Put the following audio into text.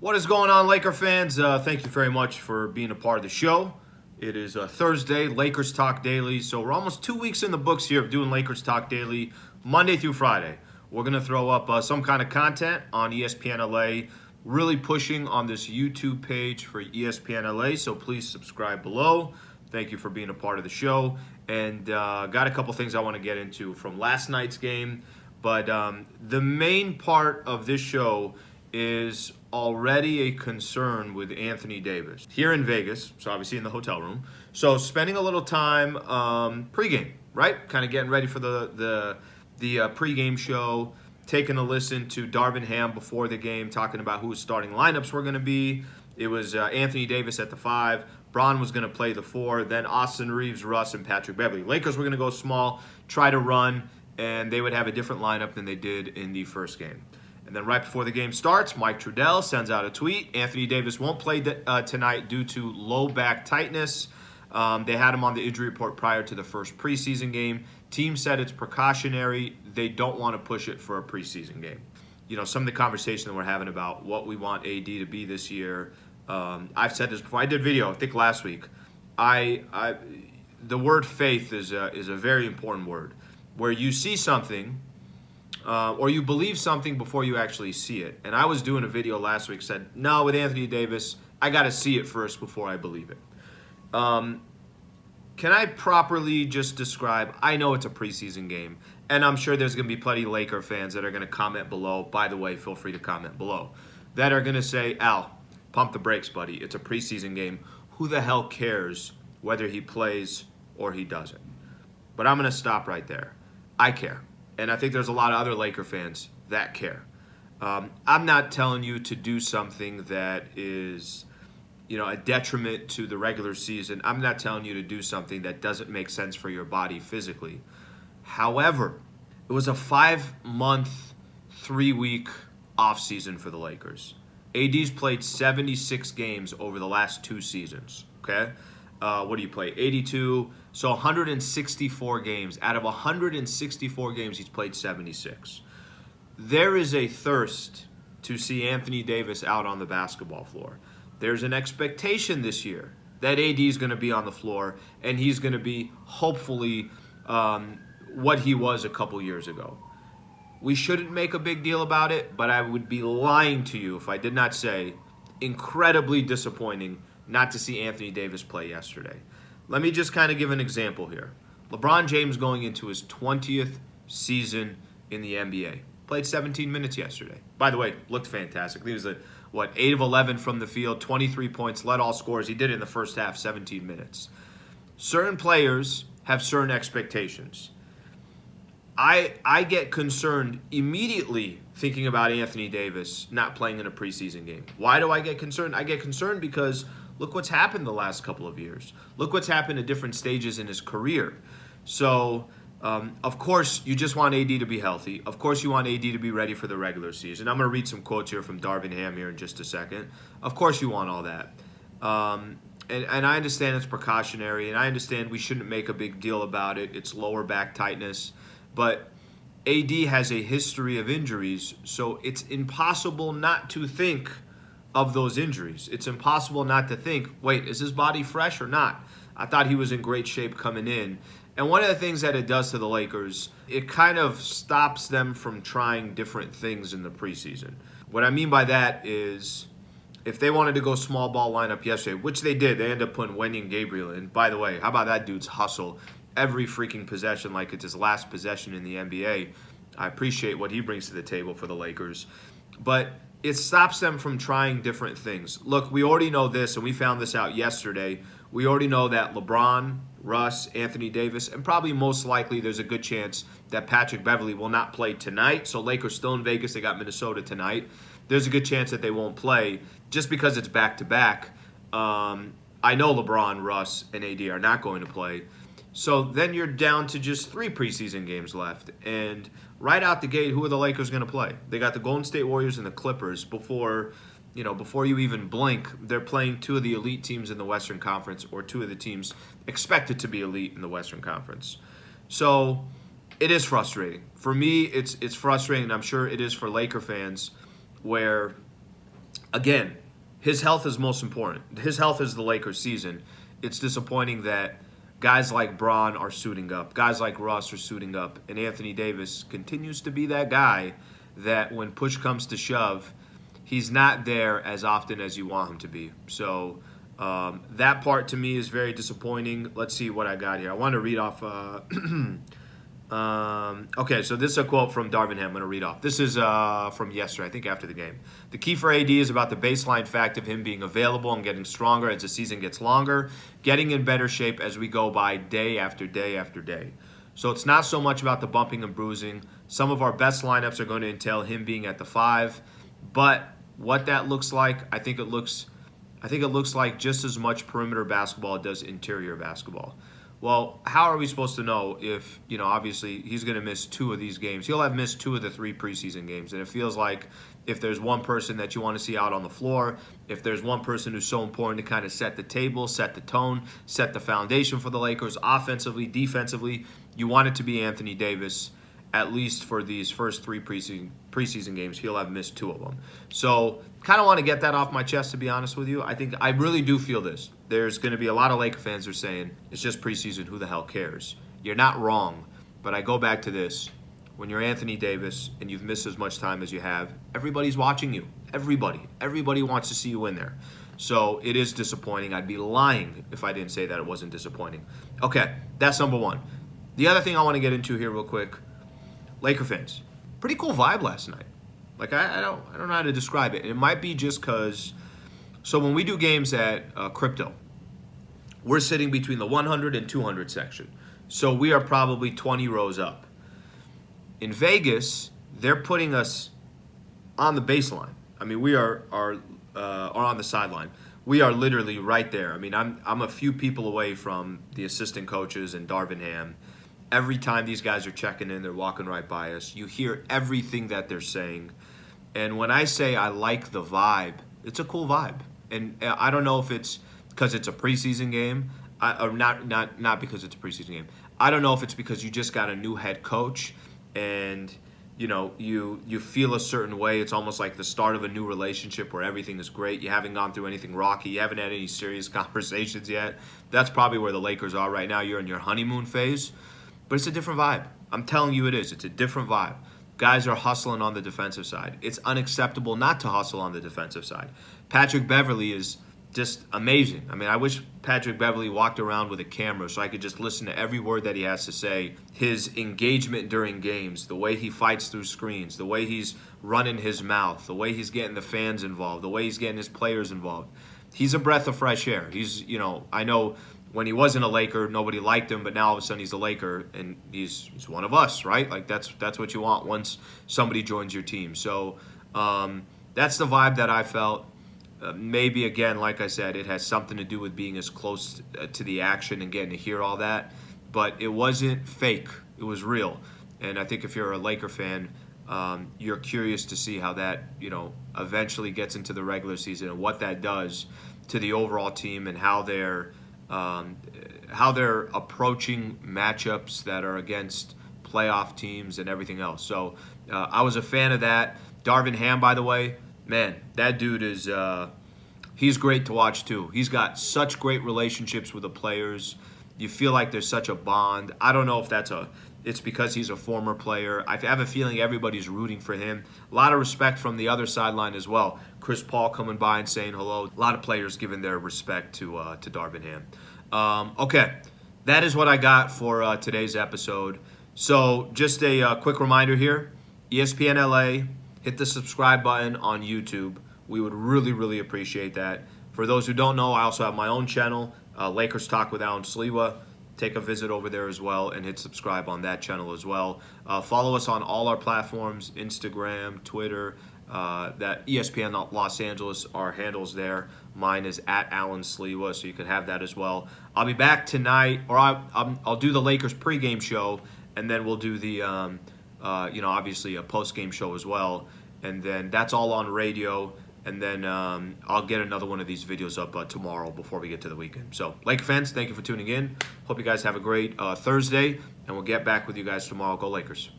What is going on, Laker fans? Thank you very much for being a part of the show. It is Thursday, Lakers Talk Daily. So we're almost 2 weeks in the books here of doing Lakers Talk Daily, Monday through Friday. We're going to throw up some kind of content on ESPN LA, really pushing on this YouTube page for ESPN LA. So please subscribe below. Thank you for being a part of the show. And got a couple things I want to get into from last night's game. But the main part of this show is already a concern with Anthony Davis here in Vegas, so obviously in the hotel room. So spending a little time pregame, right? Kind of getting ready for the pregame show, taking a listen to Darvin before the game, talking about who his starting lineups were going to be. It was Anthony Davis at the 5. Bron was going to play the 4. Then Austin Reeves, Russ, and Patrick Beverley. Lakers were going to go small, try to run, and they would have a different lineup than they did in the first game. And then right before the game starts, Mike Trudell sends out a tweet. Anthony Davis won't play tonight due to low back tightness. They had him on the injury report prior to the first preseason game. Team said it's precautionary. They don't want to push it for a preseason game. You know, some of the conversation that we're having about what we want AD to be this year. I've said this before. I did a video, I think last week. The word faith is a very important word. Where you see something, or you believe something before you actually see it. And I was doing a video last week, said, no, with Anthony Davis, I got to see it first before I believe it. Can I properly just describe, I know it's a preseason game, and I'm sure there's going to be plenty of Laker fans that are going to comment below. By the way, feel free to comment below. That are going to say, Al, pump the brakes, buddy. It's a preseason game. Who the hell cares whether he plays or he doesn't? But I'm going to stop right there. I care. And I think there's a lot of other Laker fans that care. I'm not telling you to do something that is, a detriment to the regular season. I'm not telling you to do something that doesn't make sense for your body physically. However, it was a 5-month, 3-week offseason for the Lakers. AD's played 76 games over the last 2 seasons, okay? What do you play? 82. So 164 games. Out of 164 games, he's played 76. There is a thirst to see Anthony Davis out on the basketball floor. There's an expectation this year that AD is going to be on the floor, and he's going to be, hopefully, what he was a couple years ago. We shouldn't make a big deal about it, but I would be lying to you if I did not say incredibly disappointing not to see Anthony Davis play yesterday. Let me just kind of give an example here. LeBron James going into his 20th season in the NBA. Played 17 minutes yesterday. By the way, looked fantastic. He was 8 of 11 from the field, 23 points, led all scorers. He did it in the first half, 17 minutes. Certain players have certain expectations. I get concerned immediately thinking about Anthony Davis not playing in a preseason game. Why do I get concerned? I get concerned because look what's happened the last couple of years. Look what's happened at different stages in his career. So, of course, you just want AD to be healthy. Of course, you want AD to be ready for the regular season. I'm going to read some quotes here from Darvin here in just a second. Of course you want all that. And I understand it's precautionary, and I understand we shouldn't make a big deal about it. It's lower back tightness. But AD has a history of injuries, so it's impossible not to think of those injuries. It's impossible not to think, wait, is his body fresh or not? I thought he was in great shape coming in. And one of the things that it does to the Lakers, it kind of stops them from trying different things in the preseason. What I mean by that is if they wanted to go small ball lineup yesterday, which they did, they ended up putting Wendy and Gabriel in. By the way, how about that dude's hustle? Every freaking possession like it's his last possession in the NBA. I appreciate what he brings to the table for the Lakers. But it stops them from trying different things. Look, we already know this, and we found this out yesterday. We already know that LeBron, Russ, Anthony Davis, and probably most likely there's a good chance that Patrick Beverley will not play tonight. So Lakers still in Vegas. They got Minnesota tonight. There's a good chance that they won't play just because it's back-to-back. I know LeBron, Russ, and AD are not going to play. So then you're down to just 3 preseason games left. And right out the gate, who are the Lakers going to play? They got the Golden State Warriors and the Clippers. Before you even blink, they're playing 2 of the elite teams in the Western Conference, or 2 of the teams expected to be elite in the Western Conference. So it is frustrating. For me, it's frustrating, and I'm sure it is for Laker fans, where again, his health is most important. His health is the Lakers' season. It's disappointing that guys like Bron are suiting up, guys like Russ are suiting up, and Anthony Davis continues to be that guy that when push comes to shove, he's not there as often as you want him to be. So that part to me is very disappointing. Let's see what I got here. I want to read off. Okay, so this is a quote from Darvin. I'm going to read off. This is from yesterday, I think after the game. The key for AD is about the baseline fact of him being available and getting stronger as the season gets longer, getting in better shape as we go by day after day after day. So it's not so much about the bumping and bruising. Some of our best lineups are going to entail him being at the 5, but what that looks like, I think it looks like just as much perimeter basketball as it does interior basketball. Well, how are we supposed to know if, obviously he's going to miss 2 of these games. He'll have missed 2 of the 3 preseason games. And it feels like if there's one person that you want to see out on the floor, if there's one person who's so important to kind of set the table, set the tone, set the foundation for the Lakers, offensively, defensively, you want it to be Anthony Davis, at least for these first 3 preseason games. He'll have missed 2 of them. So kind of want to get that off my chest, to be honest with you. I really do feel this. There's going to be a lot of Laker fans who are saying, it's just preseason, who the hell cares? You're not wrong, but I go back to this. When you're Anthony Davis and you've missed as much time as you have, everybody's watching you. Everybody wants to see you in there. So it is disappointing. I'd be lying if I didn't say that it wasn't disappointing. Okay, that's number one. The other thing I want to get into here real quick, Laker fans, pretty cool vibe last night. Like I don't know how to describe it. And it might be just because, so when we do games at Crypto, we're sitting between the 100 and 200 section. So we are probably 20 rows up. In Vegas, they're putting us on the baseline. I mean, we are on the sideline. We are literally right there. I mean, I'm a few people away from the assistant coaches and Darvin Ham. Every time these guys are checking in, they're walking right by us. You hear everything that they're saying. And when I say I like the vibe, it's a cool vibe. And I don't know if it's because it's a preseason game, or not because it's a preseason game. I don't know if it's because you just got a new head coach and you feel a certain way. It's almost like the start of a new relationship where everything is great. You haven't gone through anything rocky. You haven't had any serious conversations yet. That's probably where the Lakers are right now. You're in your honeymoon phase. But it's a different vibe. I'm telling you it is. It's a different vibe. Guys are hustling on the defensive side. It's unacceptable not to hustle on the defensive side. Patrick Beverley is just amazing. I mean, I wish Patrick Beverley walked around with a camera so I could just listen to every word that he has to say. His engagement during games, the way he fights through screens, the way he's running his mouth, the way he's getting the fans involved, the way he's getting his players involved. He's a breath of fresh air. He's, I know when he wasn't a Laker, nobody liked him, but now all of a sudden he's a Laker, and he's one of us, right? Like that's what you want once somebody joins your team. So that's the vibe that I felt. Maybe, again, like I said, it has something to do with being as close to the action and getting to hear all that. But it wasn't fake. It was real. And I think if you're a Laker fan, you're curious to see how that, eventually gets into the regular season and what that does to the overall team and how they're approaching matchups that are against playoff teams and everything else. So I was a fan of that. Darvin Ham, by the way, man, that dude is he's great to watch too. He's got such great relationships with the players. You feel like there's such a bond. I don't know if it's because he's a former player. I have a feeling everybody's rooting for him. A lot of respect from the other sideline as well. Chris Paul coming by and saying hello. A lot of players giving their respect to Darvin Ham. Okay, that is what I got for today's episode. So just a quick reminder here, ESPN LA, hit the subscribe button on YouTube. We would really, really appreciate that. For those who don't know, I also have my own channel, Lakers Talk with Alan Sliwa. Take a visit over there as well and hit subscribe on that channel as well. Follow us on all our platforms, Instagram, Twitter, that ESPN Los Angeles, our handles there. Mine is at Alan Sliwa, so you can have that as well. I'll be back tonight, or I'll do the Lakers pregame show, and then we'll do the, obviously a postgame show as well. And then that's all on radio. And then I'll get another one of these videos up tomorrow before we get to the weekend. So, Laker fans, thank you for tuning in. Hope you guys have a great Thursday, and we'll get back with you guys tomorrow. Go Lakers.